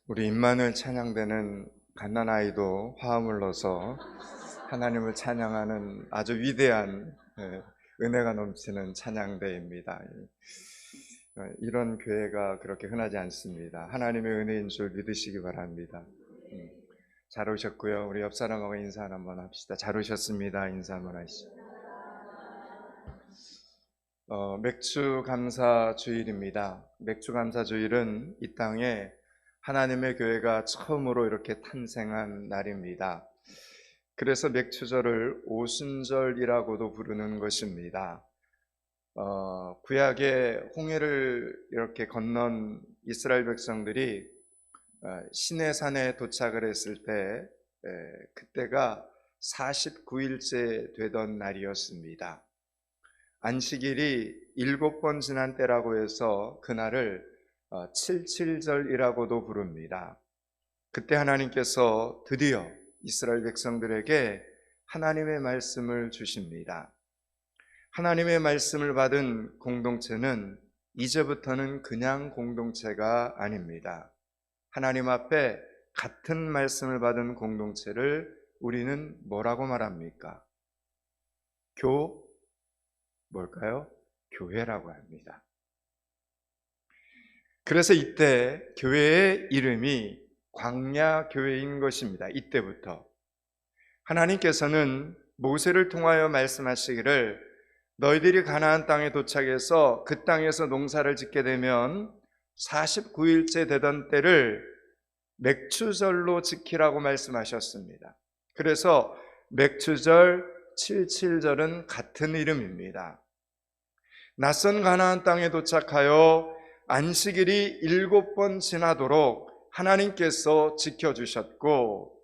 우리 임마누엘 찬양대는 갓난아이도 화음을 넣어서 하나님을 찬양하는 아주 위대한 은혜가 넘치는 찬양대입니다. 이런 교회가 그렇게 흔하지 않습니다. 하나님의 은혜인 줄 믿으시기 바랍니다. 잘 오셨고요. 우리 옆 사람하고 인사 한번 합시다. 잘 오셨습니다. 인사 한번 하시죠. 맥주 감사 주일입니다. 맥주 감사 주일은 이 땅에 하나님의 교회가 처음으로 이렇게 탄생한 날입니다. 그래서 맥추절을 오순절이라고도 부르는 것입니다. 구약의 홍해를 이렇게 건넌 이스라엘 백성들이 시내산에 도착을 했을 때 그때가 49일째 되던 날이었습니다. 안식일이 7번 지난 때라고 해서 그날을 칠칠절이라고도 부릅니다. 그때 하나님께서 드디어 이스라엘 백성들에게 하나님의 말씀을 주십니다. 하나님의 말씀을 받은 공동체는 이제부터는 그냥 공동체가 아닙니다. 하나님 앞에 같은 말씀을 받은 공동체를 우리는 뭐라고 말합니까? 뭘까요? 교회라고 합니다. 그래서 이때 교회의 이름이 광야교회인 것입니다. 이때부터 하나님께서는 모세를 통하여 말씀하시기를 너희들이 가나안 땅에 도착해서 그 땅에서 농사를 짓게 되면 49일째 되던 때를 맥추절로 지키라고 말씀하셨습니다. 그래서 맥추절, 칠칠절은 같은 이름입니다. 낯선 가나안 땅에 도착하여 안식일이 7번 지나도록 하나님께서 지켜주셨고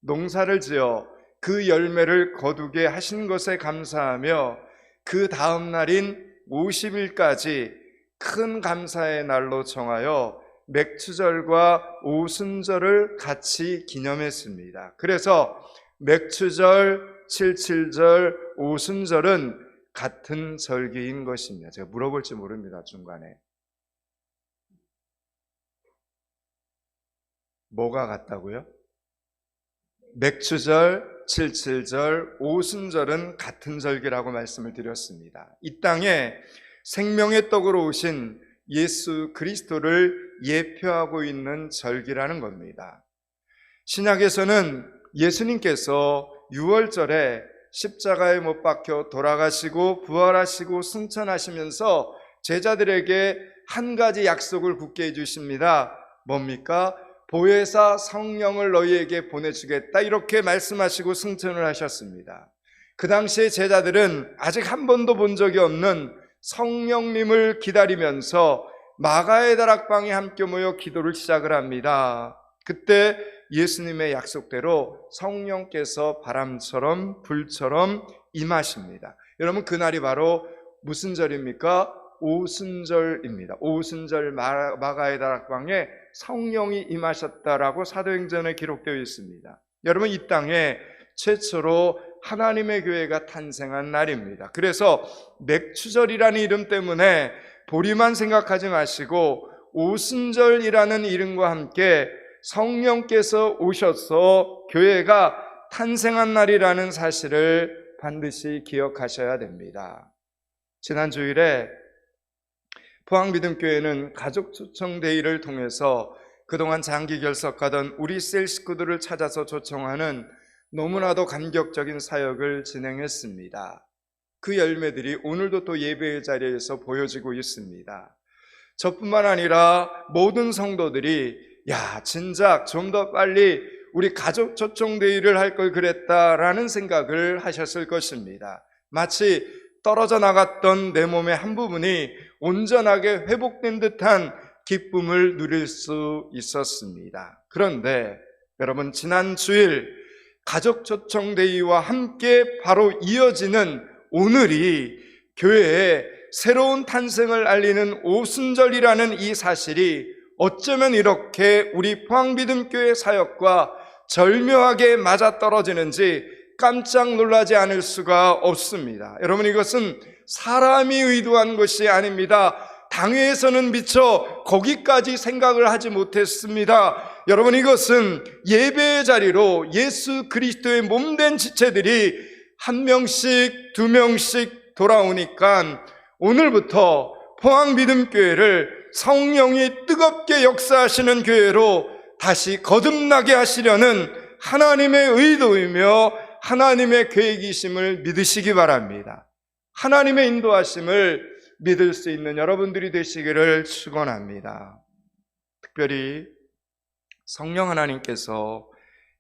농사를 지어 그 열매를 거두게 하신 것에 감사하며 그 다음 날인 50일까지 큰 감사의 날로 정하여 맥추절과 오순절을 같이 기념했습니다. 그래서 맥추절, 칠칠절, 오순절은 같은 절기인 것입니다. 제가 물어볼지 모릅니다. 중간에 뭐가 같다고요? 맥추절, 칠칠절, 오순절은 같은 절기라고 말씀을 드렸습니다. 이 땅에 생명의 떡으로 오신 예수 그리스도를 예표하고 있는 절기라는 겁니다. 신약에서는 예수님께서 6월절에 십자가에 못 박혀 돌아가시고 부활하시고 승천하시면서 제자들에게 한 가지 약속을 굳게 해주십니다. 뭡니까? 보혜사 성령을 너희에게 보내주겠다 이렇게 말씀하시고 승천을 하셨습니다. 그 당시에 제자들은 아직 한 번도 본 적이 없는 성령님을 기다리면서 마가의 다락방에 함께 모여 기도를 시작을 합니다. 그때 예수님의 약속대로 성령께서 바람처럼 불처럼 임하십니다. 여러분 그날이 바로 무슨 절입니까? 오순절입니다. 오순절 마가의 다락방에 성령이 임하셨다라고 사도행전에 기록되어 있습니다. 여러분 이 땅에 최초로 하나님의 교회가 탄생한 날입니다. 그래서 맥추절이라는 이름 때문에 보리만 생각하지 마시고 오순절이라는 이름과 함께 성령께서 오셔서 교회가 탄생한 날이라는 사실을 반드시 기억하셔야 됩니다. 지난 주일에 포항믿음교회는 가족초청데이를 통해서 그동안 장기 결석하던 우리 셀 식구들을 찾아서 초청하는 너무나도 감격적인 사역을 진행했습니다. 그 열매들이 오늘도 또 예배의 자리에서 보여지고 있습니다. 저뿐만 아니라 모든 성도들이 진작 좀 더 빨리 우리 가족 초청데이를 할 걸 그랬다라는 생각을 하셨을 것입니다. 마치 떨어져 나갔던 내 몸의 한 부분이 온전하게 회복된 듯한 기쁨을 누릴 수 있었습니다. 그런데 여러분 지난 주일 가족 초청데이와 함께 바로 이어지는 오늘이 교회의 새로운 탄생을 알리는 오순절이라는 이 사실이 어쩌면 이렇게 우리 포항믿음교회 사역과 절묘하게 맞아떨어지는지 깜짝 놀라지 않을 수가 없습니다. 여러분 이것은 사람이 의도한 것이 아닙니다. 당회에서는 미처 거기까지 생각을 하지 못했습니다. 여러분, 이것은 예배의 자리로 예수 그리스도의 몸된 지체들이 한 명씩 두 명씩 돌아오니까 오늘부터 포항믿음교회를 성령이 뜨겁게 역사하시는 교회로 다시 거듭나게 하시려는 하나님의 의도이며 하나님의 계획이심을 믿으시기 바랍니다. 하나님의 인도하심을 믿을 수 있는 여러분들이 되시기를 축원합니다. 특별히 성령 하나님께서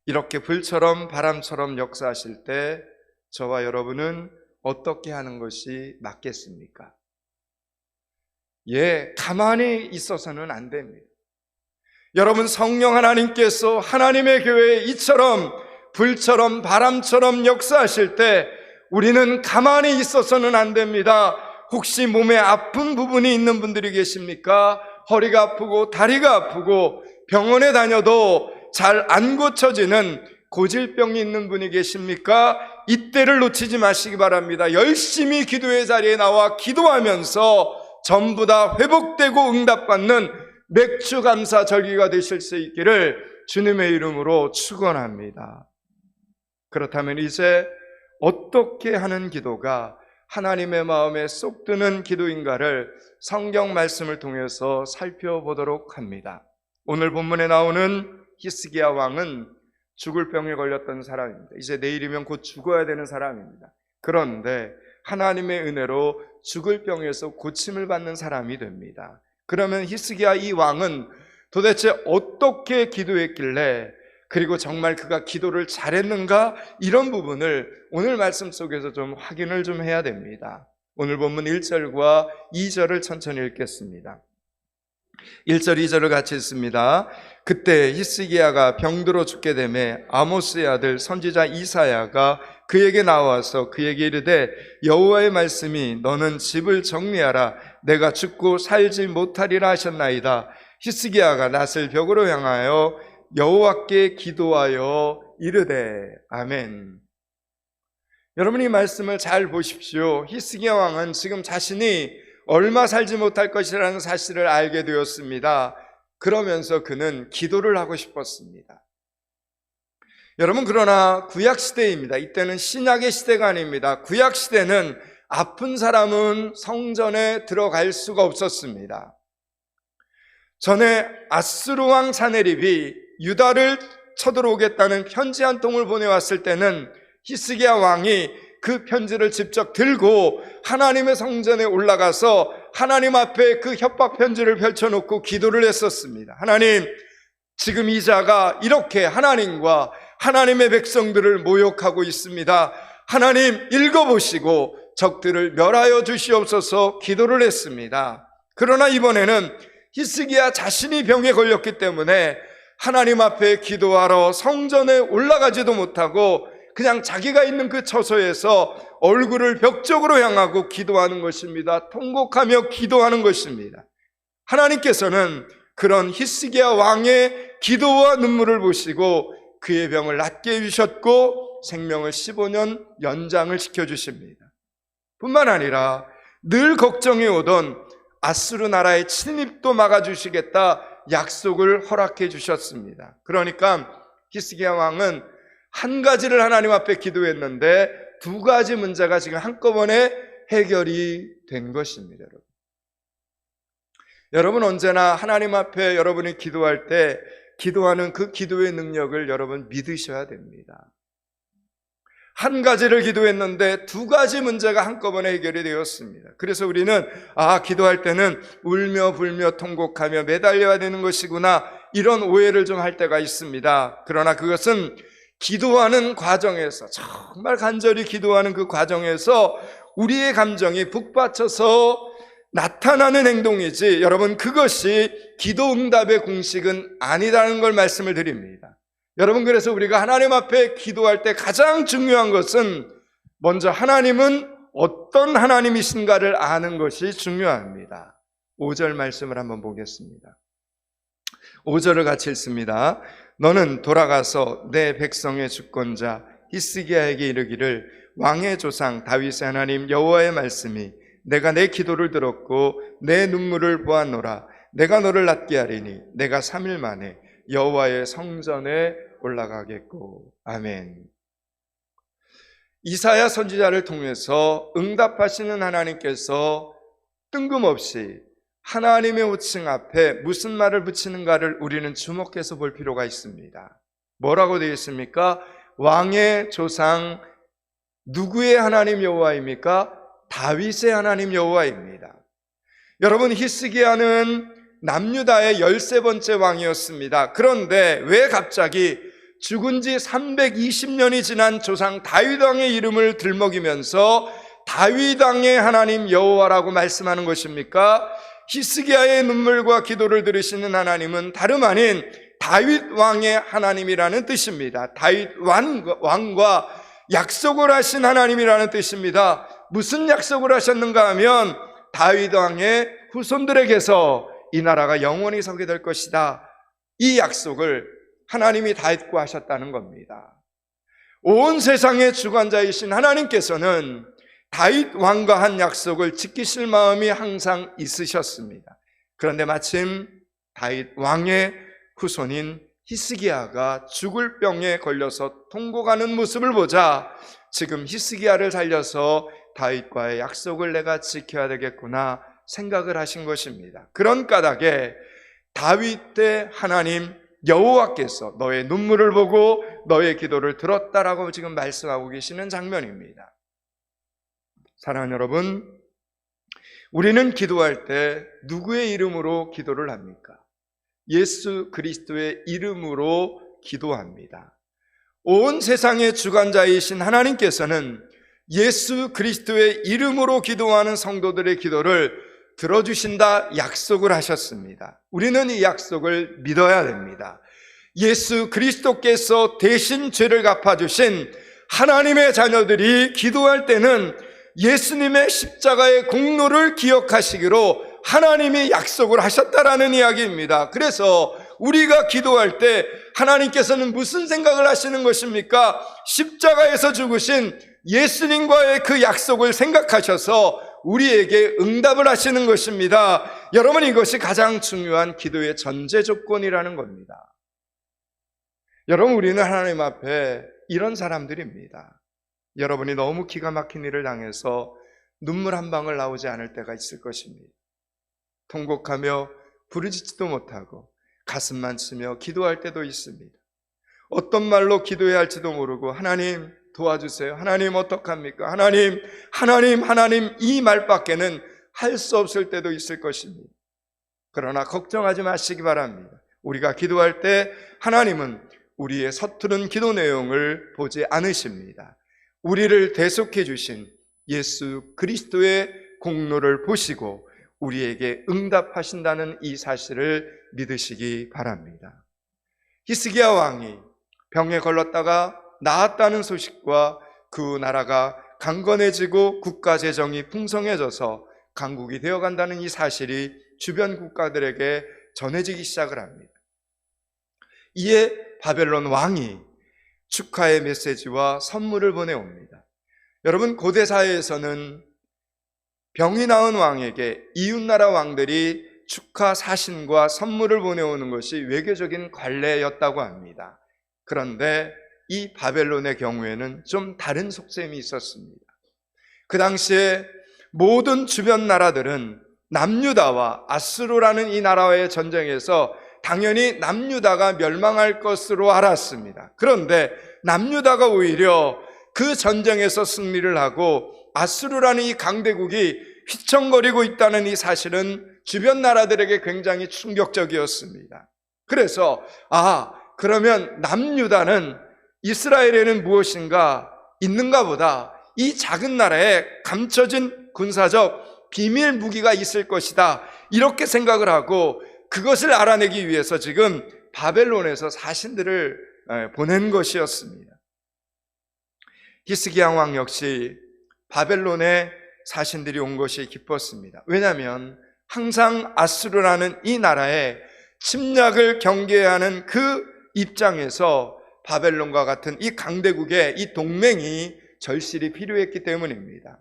이렇게 불처럼 바람처럼 역사하실 때 저와 여러분은 어떻게 하는 것이 맞겠습니까? 가만히 있어서는 안 됩니다. 여러분, 성령 하나님께서 하나님의 교회에 이처럼 불처럼 바람처럼 역사하실 때 우리는 가만히 있어서는 안 됩니다. 혹시 몸에 아픈 부분이 있는 분들이 계십니까? 허리가 아프고 다리가 아프고 병원에 다녀도 잘 안 고쳐지는 고질병이 있는 분이 계십니까? 이때를 놓치지 마시기 바랍니다. 열심히 기도의 자리에 나와 기도하면서 전부 다 회복되고 응답받는 맥주 감사 절기가 되실 수 있기를 주님의 이름으로 축원합니다. 그렇다면 이제 어떻게 하는 기도가 하나님의 마음에 쏙 드는 기도인가를 성경 말씀을 통해서 살펴보도록 합니다. 오늘 본문에 나오는 히스기야 왕은 죽을 병에 걸렸던 사람입니다. 이제 내일이면 곧 죽어야 되는 사람입니다. 그런데 하나님의 은혜로 죽을 병에서 고침을 받는 사람이 됩니다. 그러면 히스기야 이 왕은 도대체 어떻게 기도했길래, 그리고 정말 그가 기도를 잘했는가, 이런 부분을 오늘 말씀 속에서 좀 확인을 좀 해야 됩니다. 오늘 본문 1절과 2절을 천천히 읽겠습니다. 1절 2절을 같이 읽습니다. 그때 히스기야가 병들어 죽게 되매 아모스의 아들 선지자 이사야가 그에게 나와서 그에게 이르되 여호와의 말씀이 너는 집을 정리하라 내가 죽고 살지 못하리라 하셨나이다. 히스기야가 낫을 벽으로 향하여 여호와께 기도하여 이르되 아멘. 여러분, 이 말씀을 잘 보십시오. 히스기야 왕은 지금 자신이 얼마 살지 못할 것이라는 사실을 알게 되었습니다. 그러면서 그는 기도를 하고 싶었습니다. 여러분, 그러나 구약시대입니다. 이때는 신약의 시대가 아닙니다. 구약시대는 아픈 사람은 성전에 들어갈 수가 없었습니다. 전에 아수르 왕 사네립이 유다를 쳐들어오겠다는 편지 한 통을 보내왔을 때는 히스기야 왕이 그 편지를 직접 들고 하나님의 성전에 올라가서 하나님 앞에 그 협박 편지를 펼쳐놓고 기도를 했었습니다. 하나님, 지금 이 자가 이렇게 하나님과 하나님의 백성들을 모욕하고 있습니다. 하나님, 읽어보시고 적들을 멸하여 주시옵소서 기도를 했습니다. 그러나 이번에는 히스기야 자신이 병에 걸렸기 때문에 하나님 앞에 기도하러 성전에 올라가지도 못하고 그냥 자기가 있는 그 처소에서 얼굴을 벽 쪽으로 향하고 기도하는 것입니다. 통곡하며 기도하는 것입니다. 하나님께서는 그런 히스기야 왕의 기도와 눈물을 보시고 그의 병을 낫게 해주셨고 생명을 15년 연장을 시켜주십니다. 뿐만 아니라 늘 걱정해 오던 아수르 나라의 침입도 막아주시겠다 약속을 허락해 주셨습니다. 그러니까 히스기야 왕은 한 가지를 하나님 앞에 기도했는데 두 가지 문제가 지금 한꺼번에 해결이 된 것입니다. 여러분, 언제나 하나님 앞에 여러분이 기도할 때 기도하는 그 기도의 능력을 여러분 믿으셔야 됩니다. 한 가지를 기도했는데 두 가지 문제가 한꺼번에 해결이 되었습니다. 그래서 우리는 기도할 때는 울며 불며 통곡하며 매달려야 되는 것이구나, 이런 오해를 좀 할 때가 있습니다. 그러나 그것은 기도하는 과정에서, 정말 간절히 기도하는 그 과정에서 우리의 감정이 북받쳐서 나타나는 행동이지, 여러분, 그것이 기도 응답의 공식은 아니라는 걸 말씀을 드립니다. 여러분, 그래서 우리가 하나님 앞에 기도할 때 가장 중요한 것은 먼저 하나님은 어떤 하나님이신가를 아는 것이 중요합니다. 5절 말씀을 한번 보겠습니다. 5절을 같이 읽습니다. 너는 돌아가서 내 백성의 주권자 히스기야에게 이르기를 왕의 조상 다윗의 하나님 여호와의 말씀이 내가 내 기도를 들었고 내 눈물을 보았노라. 내가 너를 낫게 하리니 내가 3일 만에 여호와의 성전에 올라가겠고. 아멘. 이사야 선지자를 통해서 응답하시는 하나님께서 뜬금없이 하나님의 호칭 앞에 무슨 말을 붙이는가를 우리는 주목해서 볼 필요가 있습니다. 뭐라고 되어 있습니까? 왕의 조상 누구의 하나님 여호와입니까? 다윗의 하나님 여호와입니다. 여러분, 히스기야는 남유다의 13번째 왕이었습니다. 그런데 왜 갑자기 죽은 지 320년이 지난 조상 다윗 왕의 이름을 들먹이면서 다윗 왕의 하나님 여호와라고 말씀하는 것입니까? 히스기야의 눈물과 기도를 들으시는 하나님은 다름 아닌 다윗 왕의 하나님이라는 뜻입니다. 다윗 왕과 약속을 하신 하나님이라는 뜻입니다. 무슨 약속을 하셨는가 하면 다윗 왕의 후손들에게서 이 나라가 영원히 서게 될 것이다. 이 약속을 하나님이 다윗과 하셨다는 겁니다. 온 세상의 주관자이신 하나님께서는 다윗 왕과 한 약속을 지키실 마음이 항상 있으셨습니다. 그런데 마침 다윗 왕의 후손인 히스기야가 죽을 병에 걸려서 통곡하는 모습을 보자 지금 히스기야를 살려서 다윗과의 약속을 내가 지켜야 되겠구나 생각을 하신 것입니다. 그런 까닭에 다윗의 하나님 여호와께서 너의 눈물을 보고 너의 기도를 들었다라고 지금 말씀하고 계시는 장면입니다. 사랑하는 여러분, 우리는 기도할 때 누구의 이름으로 기도를 합니까? 예수 그리스도의 이름으로 기도합니다. 온 세상의 주관자이신 하나님께서는 예수 그리스도의 이름으로 기도하는 성도들의 기도를 들어주신다 약속을 하셨습니다. 우리는 이 약속을 믿어야 됩니다. 예수 그리스도께서 대신 죄를 갚아주신 하나님의 자녀들이 기도할 때는 예수님의 십자가의 공로를 기억하시기로 하나님이 약속을 하셨다라는 이야기입니다. 그래서 우리가 기도할 때 하나님께서는 무슨 생각을 하시는 것입니까? 십자가에서 죽으신 예수님과의 그 약속을 생각하셔서 우리에게 응답을 하시는 것입니다. 여러분, 이것이 가장 중요한 기도의 전제 조건이라는 겁니다. 여러분, 우리는 하나님 앞에 이런 사람들입니다. 여러분이 너무 기가 막힌 일을 당해서 눈물 한 방울 나오지 않을 때가 있을 것입니다. 통곡하며 부르짖지도 못하고 가슴만 치며 기도할 때도 있습니다. 어떤 말로 기도해야 할지도 모르고 하나님 도와주세요. 하나님 어떡합니까? 하나님 이 말밖에는 할 수 없을 때도 있을 것입니다. 그러나 걱정하지 마시기 바랍니다. 우리가 기도할 때 하나님은 우리의 서투른 기도 내용을 보지 않으십니다. 우리를 대속해 주신 예수 그리스도의 공로를 보시고 우리에게 응답하신다는 이 사실을 믿으시기 바랍니다. 히스기야 왕이 병에 걸렸다가 나았다는 소식과 그 나라가 강건해지고 국가 재정이 풍성해져서 강국이 되어간다는 이 사실이 주변 국가들에게 전해지기 시작을 합니다. 이에 바벨론 왕이 축하의 메시지와 선물을 보내옵니다. 여러분, 고대 사회에서는 병이 나은 왕에게 이웃나라 왕들이 축하 사신과 선물을 보내오는 것이 외교적인 관례였다고 합니다. 그런데 이 바벨론의 경우에는 좀 다른 속셈이 있었습니다. 그 당시에 모든 주변 나라들은 남유다와 아수르라는 이 나라와의 전쟁에서 당연히 남유다가 멸망할 것으로 알았습니다. 그런데 남유다가 오히려 그 전쟁에서 승리를 하고 아수르라는 이 강대국이 휘청거리고 있다는 이 사실은 주변 나라들에게 굉장히 충격적이었습니다. 그래서 그러면 남유다는 이스라엘에는 무엇인가 있는가 보다, 이 작은 나라에 감춰진 군사적 비밀 무기가 있을 것이다, 이렇게 생각을 하고 그것을 알아내기 위해서 지금 바벨론에서 사신들을 보낸 것이었습니다. 히스기야 왕 역시 바벨론에 사신들이 온 것이 기뻤습니다. 왜냐하면 항상 아수르라는 이 나라의 침략을 경계하는 그 입장에서 바벨론과 같은 이 강대국의 이 동맹이 절실히 필요했기 때문입니다.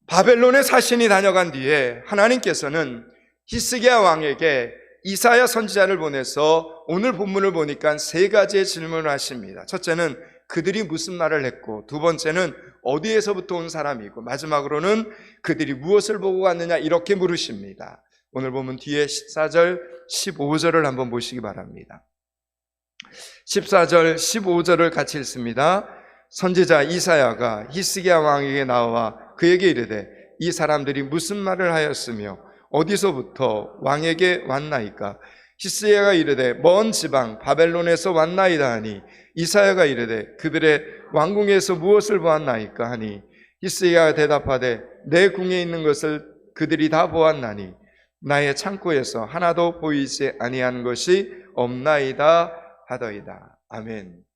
바벨론의 사신이 다녀간 뒤에 하나님께서는 히스기야 왕에게 이사야 선지자를 보내서 오늘 본문을 보니까 세 가지의 질문을 하십니다. 첫째는 그들이 무슨 말을 했고, 두 번째는 어디에서부터 온 사람이고, 마지막으로는 그들이 무엇을 보고 갔느냐 이렇게 물으십니다. 오늘 보면 뒤에 14절, 15절을 한번 보시기 바랍니다. 14절, 15절을 같이 읽습니다. 선지자 이사야가 히스기야 왕에게 나와 그에게 이르되 이 사람들이 무슨 말을 하였으며 어디서부터 왕에게 왔나이까? 히스기야가 이르되 먼 지방 바벨론에서 왔나이다 하니 이사야가 이르되 그들의 왕궁에서 무엇을 보았나이까 하니 히스기야가 대답하되 내 궁에 있는 것을 그들이 다 보았나니 나의 창고에서 하나도 보이지 아니한 것이 없나이다 하더이다. 아멘.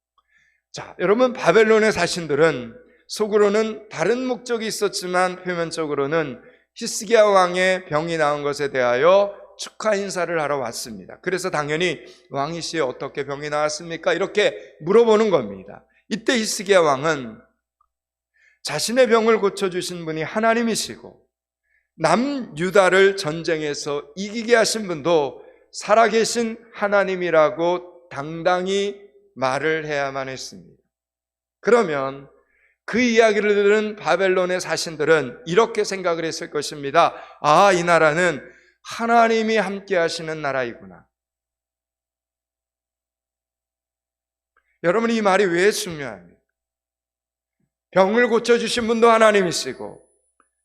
자, 여러분, 바벨론의 사신들은 속으로는 다른 목적이 있었지만 표면적으로는 히스기야 왕의 병이 나은 것에 대하여 축하 인사를 하러 왔습니다. 그래서 당연히 왕이 씨에 어떻게 병이 나았습니까? 이렇게 물어보는 겁니다. 이때 히스기야 왕은 자신의 병을 고쳐주신 분이 하나님이시고 남유다를 전쟁에서 이기게 하신 분도 살아계신 하나님이라고 당당히 말을 해야만 했습니다. 그러면 그 이야기를 들은 바벨론의 사신들은 이렇게 생각을 했을 것입니다. 아, 이 나라는 하나님이 함께 하시는 나라이구나. 여러분, 이 말이 왜 중요합니까? 병을 고쳐주신 분도 하나님이시고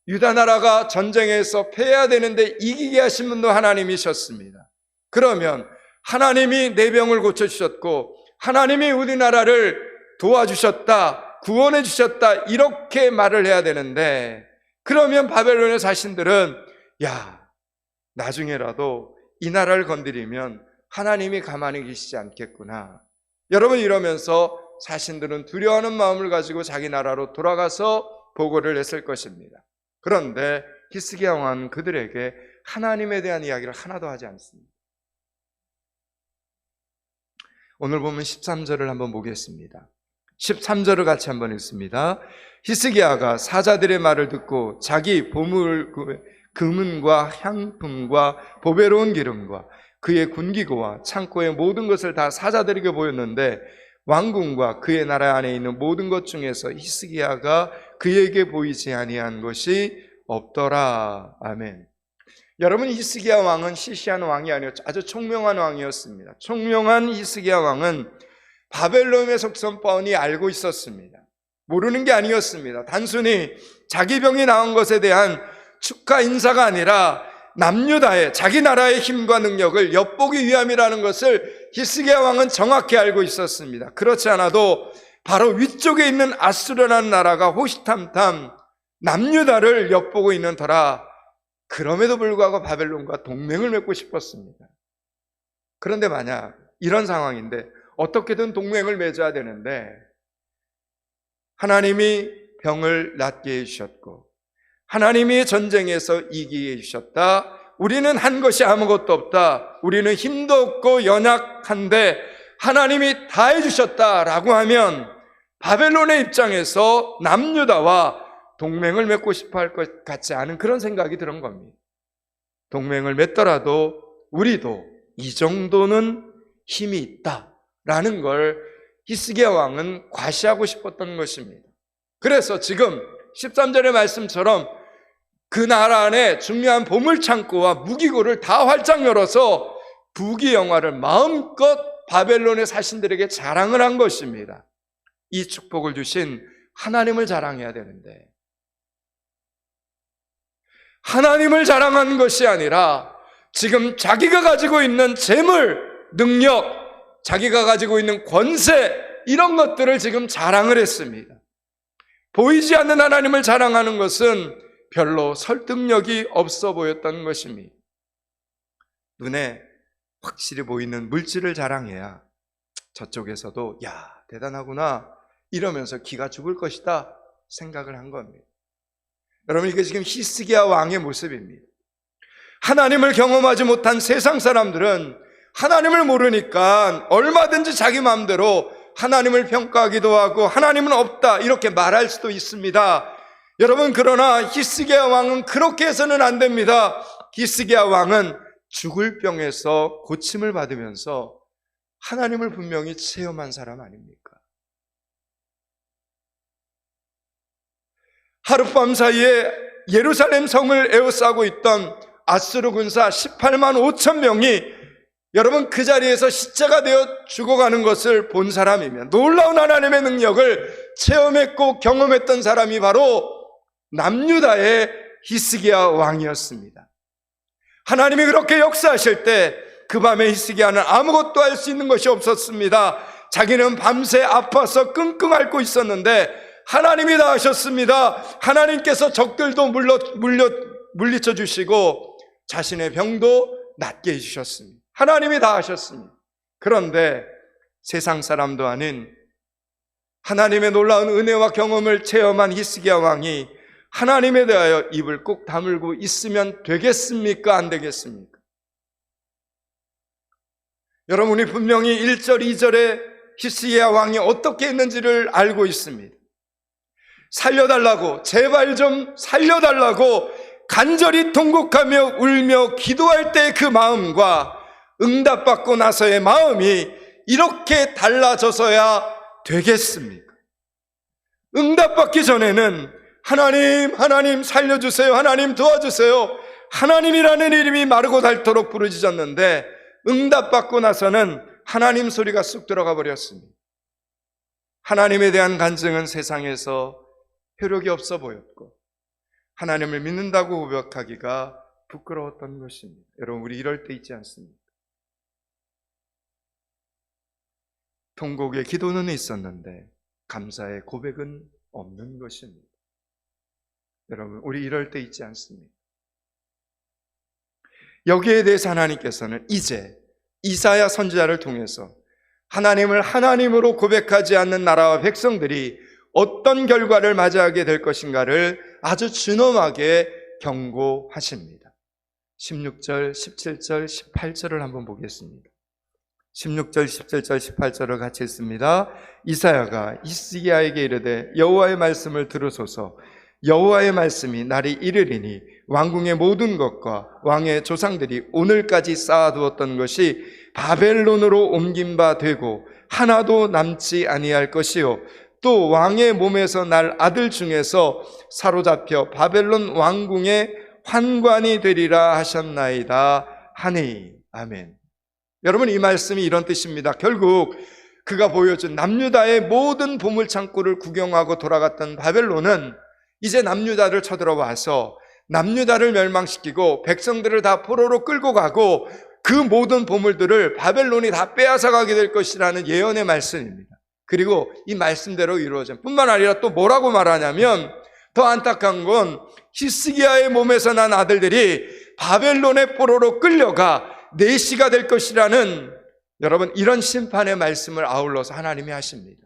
유다 나라가 전쟁에서 패해야 되는데 이기게 하신 분도 하나님이셨습니다. 그러면 하나님이 내 병을 고쳐주셨고 하나님이 우리나라를 도와주셨다, 구원해 주셨다 이렇게 말을 해야 되는데, 그러면 바벨론의 사신들은 야, 나중에라도 이 나라를 건드리면 하나님이 가만히 계시지 않겠구나. 여러분, 이러면서 사신들은 두려워하는 마음을 가지고 자기 나라로 돌아가서 보고를 했을 것입니다. 그런데 히스기야 왕은 그들에게 하나님에 대한 이야기를 하나도 하지 않습니다. 오늘 보면 13절을 한번 보겠습니다. 13절을 같이 한번 읽습니다. 히스기야가 사자들의 말을 듣고 자기 보물 금은과 향품과 보배로운 기름과 그의 군기구와 창고의 모든 것을 다 사자들에게 보였는데 왕궁과 그의 나라 안에 있는 모든 것 중에서 히스기야가 그에게 보이지 아니한 것이 없더라. 아멘. 여러분, 히스기야 왕은 시시한 왕이 아니었죠. 아주 총명한 왕이었습니다. 총명한 히스기야 왕은 바벨론의 속성 뻔히 알고 있었습니다. 모르는 게 아니었습니다. 단순히 자기 병이 나은 것에 대한 축하 인사가 아니라 남유다의 자기 나라의 힘과 능력을 엿보기 위함이라는 것을 히스기야 왕은 정확히 알고 있었습니다. 그렇지 않아도 바로 위쪽에 있는 아수르라는 나라가 호시탐탐 남유다를 엿보고 있는 터라 그럼에도 불구하고 바벨론과 동맹을 맺고 싶었습니다. 그런데 만약 이런 상황인데 어떻게든 동맹을 맺어야 되는데 하나님이 병을 낫게 해주셨고 하나님이 전쟁에서 이기게 해주셨다. 우리는 한 것이 아무것도 없다. 우리는 힘도 없고 연약한데 하나님이 다 해주셨다라고 하면 바벨론의 입장에서 남유다와 동맹을 맺고 싶어 할 것 같지 않은 그런 생각이 드는 겁니다. 동맹을 맺더라도 우리도 이 정도는 힘이 있다라는 걸 히스기야 왕은 과시하고 싶었던 것입니다. 그래서 지금 13절의 말씀처럼 그 나라 안에 중요한 보물창고와 무기고를 다 활짝 열어서 부귀영화를 마음껏 바벨론의 사신들에게 자랑을 한 것입니다. 이 축복을 주신 하나님을 자랑해야 되는데 하나님을 자랑한 것이 아니라 지금 자기가 가지고 있는 재물, 능력, 자기가 가지고 있는 권세 이런 것들을 지금 자랑을 했습니다. 보이지 않는 하나님을 자랑하는 것은 별로 설득력이 없어 보였던 것입니다. 눈에 확실히 보이는 물질을 자랑해야 저쪽에서도 야, 대단하구나 이러면서 기가 죽을 것이다 생각을 한 겁니다. 여러분, 이게 지금 히스기야 왕의 모습입니다. 하나님을 경험하지 못한 세상 사람들은 하나님을 모르니까 얼마든지 자기 마음대로 하나님을 평가하기도 하고 하나님은 없다 이렇게 말할 수도 있습니다. 여러분, 그러나 히스기야 왕은 그렇게 해서는 안 됩니다. 히스기야 왕은 죽을 병에서 고침을 받으면서 하나님을 분명히 체험한 사람 아닙니까? 하룻밤 사이에 예루살렘 성을 에워싸고 있던 아수르 군사 18만 5천 명이 여러분 그 자리에서 십자가 되어 죽어가는 것을 본 사람이면 놀라운 하나님의 능력을 체험했고 경험했던 사람이 바로 남유다의 히스기야 왕이었습니다. 하나님이 그렇게 역사하실 때 그 밤에 히스기야는 아무것도 할 수 있는 것이 없었습니다. 자기는 밤새 아파서 끙끙 앓고 있었는데 하나님이 다 하셨습니다. 하나님께서 적들도 물리쳐 주시고 자신의 병도 낫게 해주셨습니다. 하나님이 다 하셨습니다. 그런데 세상 사람도 아닌 하나님의 놀라운 은혜와 경험을 체험한 히스기야 왕이 하나님에 대하여 입을 꼭 다물고 있으면 되겠습니까? 안 되겠습니까? 여러분이 분명히 1절, 2절에 히스기야 왕이 어떻게 했는지를 알고 있습니다. 살려달라고, 제발 좀 살려달라고 간절히 통곡하며 울며 기도할 때 그 마음과 응답받고 나서의 마음이 이렇게 달라져서야 되겠습니까? 응답받기 전에는 하나님 살려주세요, 하나님 도와주세요, 하나님이라는 이름이 마르고 닳도록 부르짖었는데 응답받고 나서는 하나님 소리가 쑥 들어가 버렸습니다. 하나님에 대한 간증은 세상에서 효력이 없어 보였고 하나님을 믿는다고 고백하기가 부끄러웠던 것입니다. 여러분, 우리 이럴 때 있지 않습니까? 통곡의 기도는 있었는데 감사의 고백은 없는 것입니다. 여러분, 우리 이럴 때 있지 않습니까? 여기에 대해서 하나님께서는 이제 이사야 선지자를 통해서 하나님을 하나님으로 고백하지 않는 나라와 백성들이 어떤 결과를 맞이하게 될 것인가를 아주 준엄하게 경고하십니다. 16절, 17절, 18절을 한번 보겠습니다. 16절, 17절, 18절을 같이 읽습니다. 이사야가 히스기야에게 이르되 여호와의 말씀을 들으소서. 여호와의 말씀이 날이 이르리니 왕궁의 모든 것과 왕의 조상들이 오늘까지 쌓아두었던 것이 바벨론으로 옮긴 바 되고 하나도 남지 아니할 것이요 또 왕의 몸에서 날 아들 중에서 사로잡혀 바벨론 왕궁의 환관이 되리라 하셨나이다 하니. 아멘. 여러분, 이 말씀이 이런 뜻입니다. 결국 그가 보여준 남유다의 모든 보물창고를 구경하고 돌아갔던 바벨론은 이제 남유다를 쳐들어와서 남유다를 멸망시키고 백성들을 다 포로로 끌고 가고 그 모든 보물들을 바벨론이 다 빼앗아 가게 될 것이라는 예언의 말씀입니다. 그리고 이 말씀대로 이루어진 뿐만 아니라 또 뭐라고 말하냐면 더 안타까운 건 히스기야의 몸에서 난 아들들이 바벨론의 포로로 끌려가 내시가 될 것이라는 여러분 이런 심판의 말씀을 아울러서 하나님이 하십니다.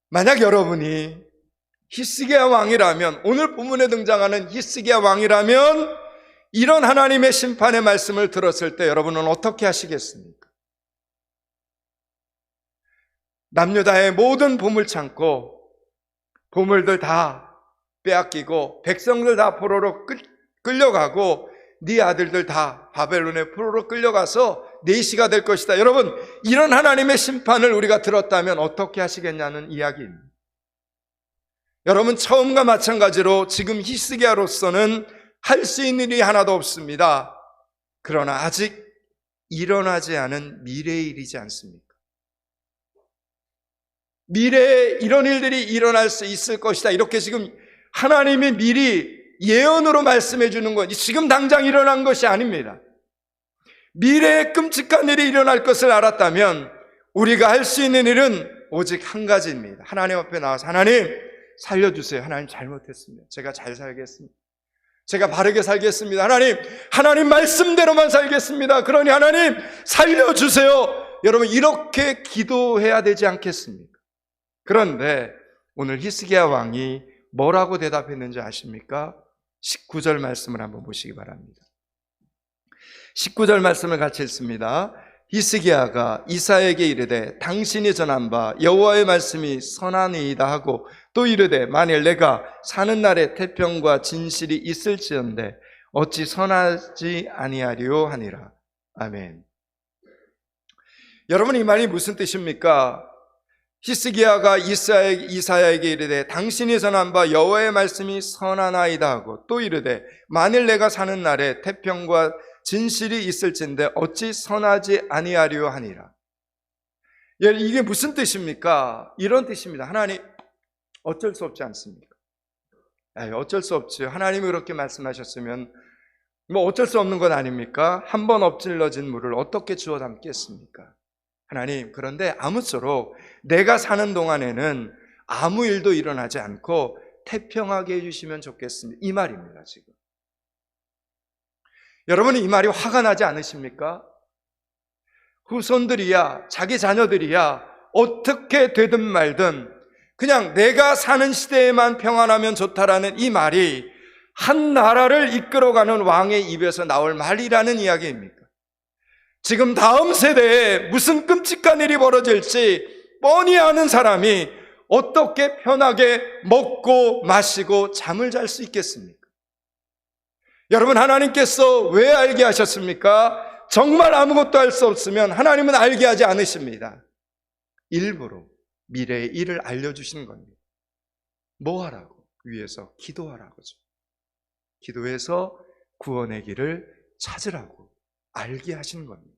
만약 여러분이 히스기야 왕이라면, 오늘 본문에 등장하는 히스기야 왕이라면 이런 하나님의 심판의 말씀을 들었을 때 여러분은 어떻게 하시겠습니까? 남유다의 모든 보물 창고, 보물들 다 빼앗기고 백성들 다 포로로 끌려가고 네 아들들 다 바벨론의 포로로 끌려가서 내시가 될 것이다. 여러분, 이런 하나님의 심판을 우리가 들었다면 어떻게 하시겠냐는 이야기입니다. 여러분, 처음과 마찬가지로 지금 히스기야로서는 할 수 있는 일이 하나도 없습니다. 그러나 아직 일어나지 않은 미래의 일이지 않습니까? 미래에 이런 일들이 일어날 수 있을 것이다. 이렇게 지금 하나님이 미리 예언으로 말씀해 주는 건 지금 당장 일어난 것이 아닙니다. 미래에 끔찍한 일이 일어날 것을 알았다면 우리가 할 수 있는 일은 오직 한 가지입니다. 하나님 앞에 나와서 하나님 살려주세요. 하나님 잘못했습니다. 제가 잘 살겠습니다. 제가 바르게 살겠습니다. 하나님 말씀대로만 살겠습니다. 그러니 하나님 살려주세요. 여러분, 이렇게 기도해야 되지 않겠습니까? 그런데 오늘 히스기야 왕이 뭐라고 대답했는지 아십니까? 19절 말씀을 한번 보시기 바랍니다. 19절 말씀을 같이 읽습니다. 히스기야가 이사야에게 이르되 당신이 전한 바 여호와의 말씀이 선하니이다 하고 또 이르되 만일 내가 사는 날에 태평과 진실이 있을지언데 어찌 선하지 아니하리요 하니라. 아멘. 여러분, 이 말이 무슨 뜻입니까? 히스기야가 이사야에게 이르되 당신이 전한 바 여호와의 말씀이 선하나이다 하고 또 이르되 만일 내가 사는 날에 태평과 진실이 있을진데 어찌 선하지 아니하리요 하니라. 이게 무슨 뜻입니까? 이런 뜻입니다. 하나님, 어쩔 수 없지 않습니까? 어쩔 수 없죠. 하나님이 그렇게 말씀하셨으면 어쩔 수 없는 건 아닙니까? 한 번 엎질러진 물을 어떻게 주워 담겠습니까? 하나님, 그런데 아무쪼록 내가 사는 동안에는 아무 일도 일어나지 않고 태평하게 해주시면 좋겠습니다. 이 말입니다, 지금. 여러분, 이 말이 화가 나지 않으십니까? 후손들이야, 자기 자녀들이야 어떻게 되든 말든 그냥 내가 사는 시대에만 평안하면 좋다라는 이 말이 한 나라를 이끌어가는 왕의 입에서 나올 말이라는 이야기입니까? 지금 다음 세대에 무슨 끔찍한 일이 벌어질지 뻔히 아는 사람이 어떻게 편하게 먹고 마시고 잠을 잘 수 있겠습니까? 여러분, 하나님께서 왜 알게 하셨습니까? 정말 아무것도 할 수 없으면 하나님은 알게 하지 않으십니다. 일부러 미래의 일을 알려주시는 겁니다. 뭐 하라고? 위에서 기도하라고죠. 기도해서 구원의 길을 찾으라고 알게 하시는 겁니다.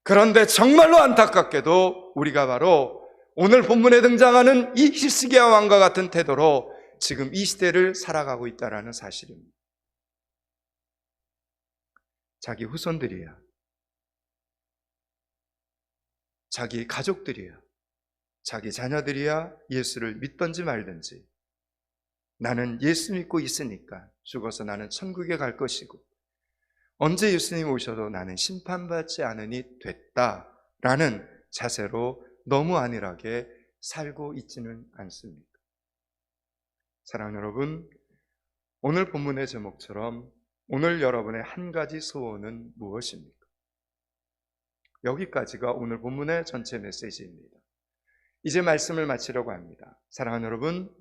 그런데 정말로 안타깝게도 우리가 바로 오늘 본문에 등장하는 이 히스기야 왕과 같은 태도로 지금 이 시대를 살아가고 있다는 사실입니다. 자기 후손들이야, 자기 가족들이야, 자기 자녀들이야 예수를 믿든지 말든지 나는 예수 믿고 있으니까 죽어서 나는 천국에 갈 것이고 언제 예수님 오셔도 나는 심판받지 않으니 됐다라는 자세로 너무 안일하게 살고 있지는 않습니다. 사랑하는 여러분, 오늘 본문의 제목처럼 오늘 여러분의 한 가지 소원은 무엇입니까? 여기까지가 오늘 본문의 전체 메시지입니다. 이제 말씀을 마치려고 합니다. 사랑하는 여러분,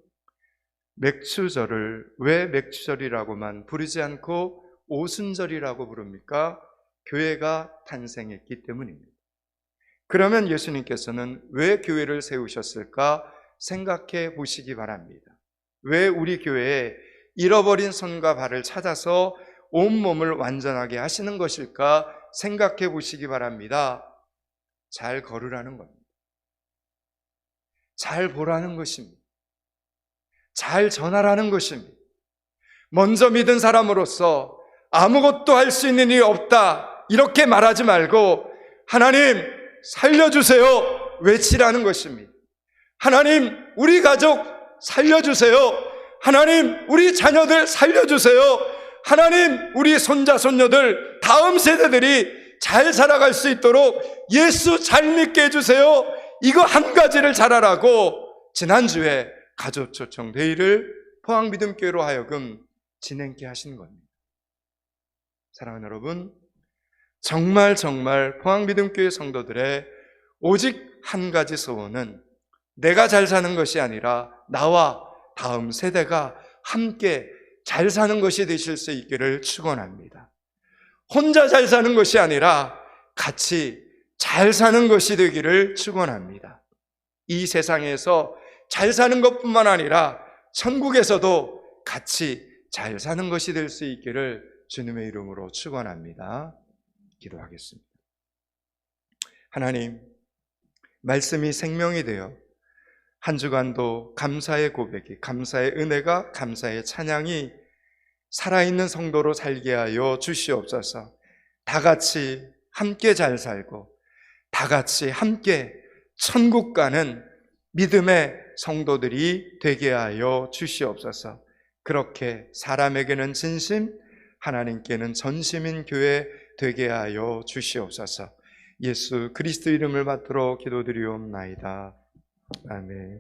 맥추절을 왜 맥추절이라고만 부르지 않고 오순절이라고 부릅니까? 교회가 탄생했기 때문입니다. 그러면 예수님께서는 왜 교회를 세우셨을까 생각해 보시기 바랍니다. 왜 우리 교회에 잃어버린 손과 발을 찾아서 온몸을 완전하게 하시는 것일까 생각해 보시기 바랍니다. 잘 걸으라는 겁니다. 잘 보라는 것입니다. 잘 전하라는 것입니다. 먼저 믿은 사람으로서 아무것도 할 수 있는 일이 없다 이렇게 말하지 말고 하나님 살려주세요 외치라는 것입니다. 하나님 우리 가족 살려주세요. 하나님 우리 자녀들 살려주세요. 하나님 우리 손자 손녀들 다음 세대들이 잘 살아갈 수 있도록 예수 잘 믿게 해주세요. 이거 한 가지를 잘하라고 지난주에 가족 초청 데이를 포항믿음교회로 하여금 진행케 하신 겁니다. 사랑하는 여러분, 정말 포항믿음교회 성도들의 오직 한 가지 소원은 내가 잘 사는 것이 아니라 나와 다음 세대가 함께 잘 사는 것이 되실 수 있기를 축원합니다. 혼자 잘 사는 것이 아니라 같이 잘 사는 것이 되기를 축원합니다. 이 세상에서 잘 사는 것뿐만 아니라 천국에서도 같이 잘 사는 것이 될 수 있기를 주님의 이름으로 축원합니다. 기도하겠습니다. 하나님, 말씀이 생명이 되어 한 주간도 감사의 고백이, 감사의 은혜가, 감사의 찬양이 살아있는 성도로 살게 하여 주시옵소서. 다 같이 함께 잘 살고 다 같이 함께 천국 가는 믿음의 성도들이 되게 하여 주시옵소서. 그렇게 사람에게는 진심, 하나님께는 전심인 교회 되게 하여 주시옵소서. 예수 그리스도 이름을 받들어 기도드리옵나이다. 아멘.